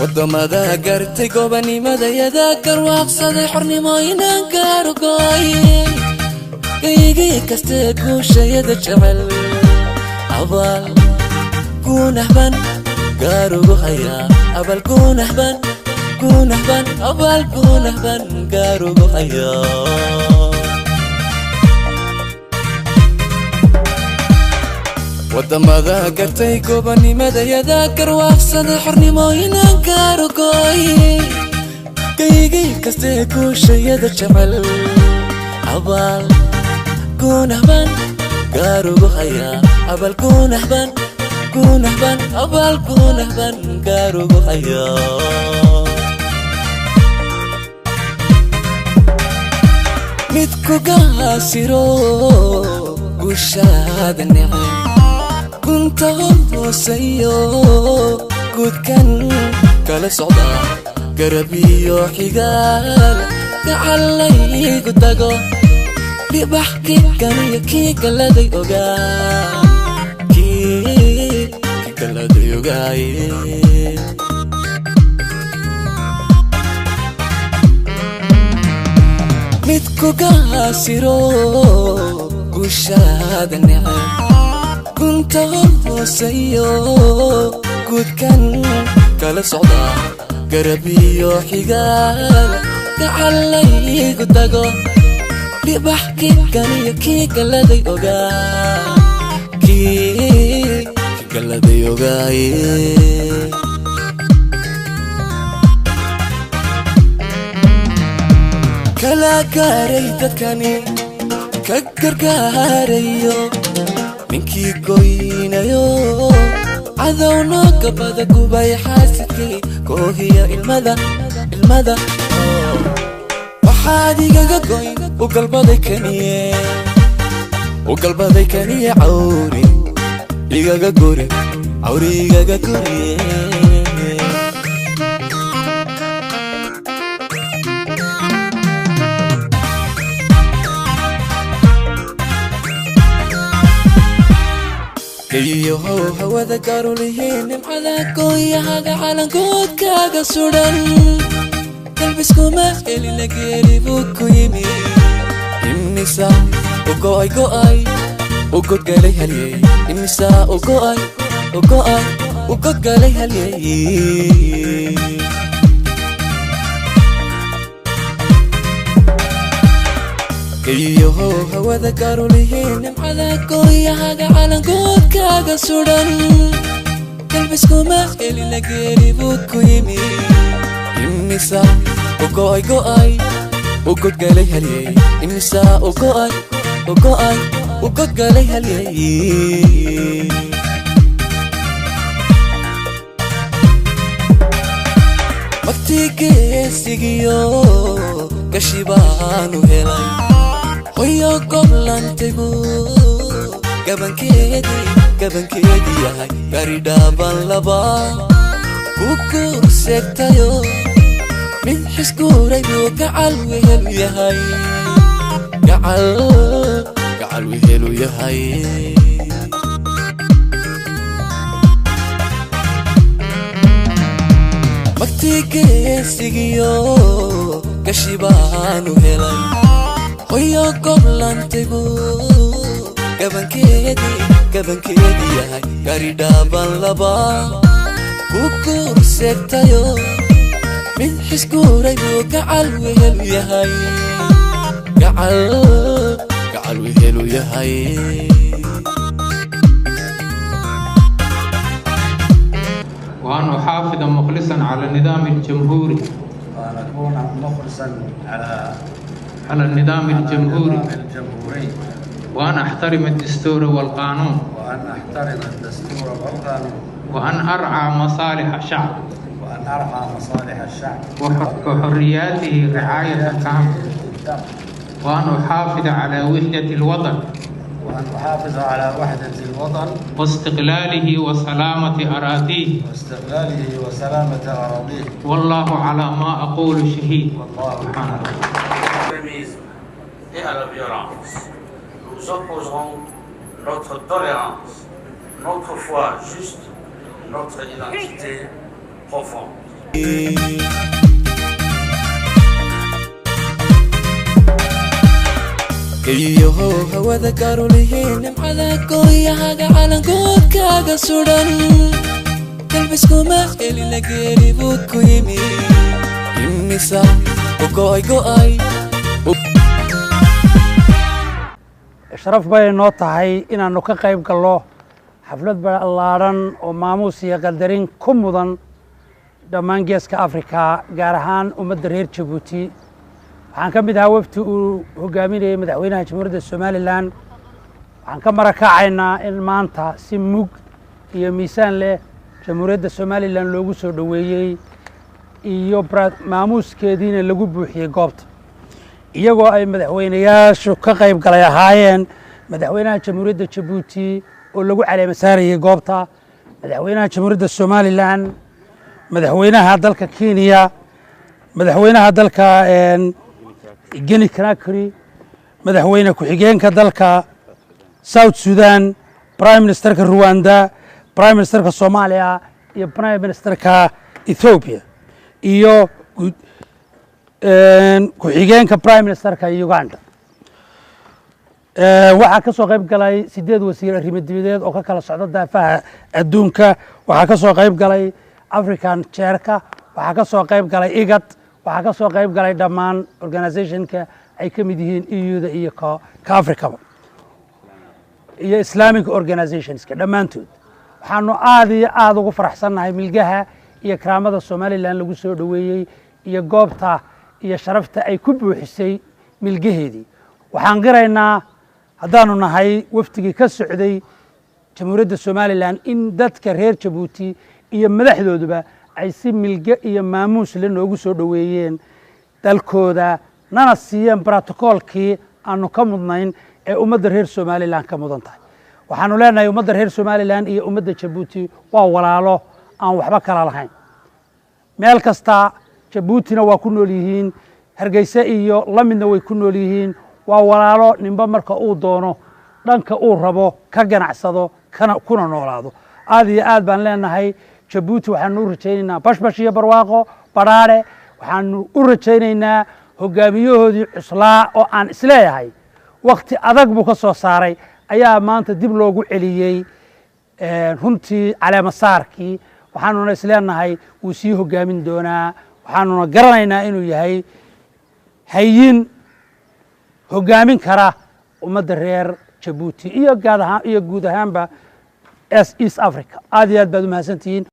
wadamada gartay gobanimada yada garwaaqsaday xornimooyinan gaarugooy gaygii kaste guushayada jecel abal gunahban gaarugu haya abal gunahban abal gunahban gaarugu haya wadamada gartay gobanimada yada garwaaqsaday xornimooyinan gaarugooy gaygii kaste guushayada jecel abal gunahban gaarugu haya abal gunahban abal gunahban gaarugu haya mid ku gaasiro guushaada neceb kunta hooseeyo gudkan kala socda garabiyo xigaal gacalaygu tago libax kikaniyo kii galaday ogaa kii galaday ogaaye mid ku gaasiro guushaada neceb kunta hooseeyo gudkan kala socda garabiyo xigaal gacalaygu tago libax kikaniyo kii galaday ogaa kii galaday ogaaye kala gaaray dadkani ka gargaarayo ninkii goynayo cadowno gabada gubay xaasidkii koohiya ilmada waxaad igaga goyn u galbaday kaniye cawri igaga guri cawri igaga guriye gayiyo hawada gaarulihiin nimcada gooyahaga calankoodkaaga sudan kalbiskuma helina geeri buu ku yimi imisa u go'ay u godgalay halyey imisa u go'ay u godgalay halyey gayiyo hawada gaarulihiin nimcada gooyahaga calankoodkaaga sudan kalbiskuma helina geeri buu ku yimi imisa u go'ay u godgalay halyey imisa u go'ay u godgalay halyey waqtigeesigiyo gashi baanu helay hoyo goblantaygu gabankeedii yahay garidhaaban laba ku kurseegtayo min xiskuuray buu gacal wehelu yahay waqtigeesigiyo gashi baanu helay hoyo goblantaygu gabankeedii yahay garidhaaban laba ku kurseegtayo min xiskuuray buu gacal wehelu yahay وأن أحافظ مخلصا على النظام الجمهوري وأن أكون مخلصا على النظام الجمهوري وأن أحترم الدستور والقانون وأن أرعى مصالح الشعب وحرياته رعاية كاملة وأن أحافظ على وحدة الوطن واستقلاله وسلامة أراضيه والله على ما أقول شهيد. Et à la violence. Nous opposerons notre tolérance, notre foi juste, notre identité profonde. كيهو هوذا كاروليهين على كويهاga calankooda sudan kalbiskuma eli lageeli buu ku yimi imisa go'ay sharaf bay noo tahay inaanu ka qayb galno xaflad ballaaran oo maamuus iyo qadarin ku mudan dhammaan geeska Afrika gaar ahaan ummadda reer Djibouti waxaan ka mid ahaa wafdi uu hogaaminayay madaxweynaha jamhuuriyadda Somaliland waxaan ka marakacaynaa in maanta si mug iyo miisaan leh jamhuuriyadda Somaliland loogu soo dhaweeyay iyo maamuuskeediina lagu buuxiyay goobta iyagoo ay madaxweynayaashu ka qayb galay ahaayeen madaxweynaha jamhuuriyadda Djibouti oo lagu caleema saarayay goobta madaxweynaha jamhuuriyadda Somaliland madaxweynaha dalka Kenya madaxweynaha dalka Guinea Conakry madaxweyne ku-xigeenka dalka South Sudan Prime Ministerka Rwanda Prime Ministerka Soomaaliya iyo Prime Ministerka Ethiopia iyo ku-xigeenka Prime Ministerka Uganda waxaa ka soo qayb galay 8 wasiir arrimo dibadeed oo ka kala socda daafaha adduunka waxaa ka soo qayb galay African Chairka waxaa ka soo qayb galay IGAD waxaa ka soo qayb galay dhammaan organizationka ay ka mid yihiin EU-da iyo ka Africa iyo Islamic organizationska dhammaantood waxaanu aad iyo aad ugu faraxsanahay milgaha iyo karaamada Somaliland lagu soo dhaweeyay iyo goobta iyo sharafta ay ku buuxisay milgaheedii waxaan qiraynaa haddaanu nahay waftigii ka socday jamhuuriyadda Somaliland in dadka reer Djibouti iyo madaxdooduba ay si milga iyo maamuus la noogu soo dhaweeyeen dalkooda nana siiyeen protocolkii aanu ka mudnayn ee ummadda reer Somaliland ka mudan tahay waxaanu leenahay ummadda reer Somaliland iyo ummadda Djibouti waa walaalo aan waxba kala lahayn meel kasta Djiboutina waa ku nool yihiin Hargeysa iyo lamidna way ku nool yihiin waa walaalo ninba marka uu doono dhanka uu rabo ka ganacsado kuna noolaado aad iyo aad baan leenahay Djibouti waxaanu u rajaynaynaa bashbash iyo barwaaqo baraare waxaanu u rajaynaynaa hogaamiyahoodii cuslaa oo aan isleeyahay waqti adag buu ka soo saaray ayaa maanta dib loogu celiyay runtii caleema saarkii waxaanuna isleenahay wuu sii hogaamin doonaa waxaanuna garanaynaa inuu yahay hayin hogaamin kara ummadda reer Djibouti iyo guud ahaanba East Africa aad iyo aad baad u mahadsantihiin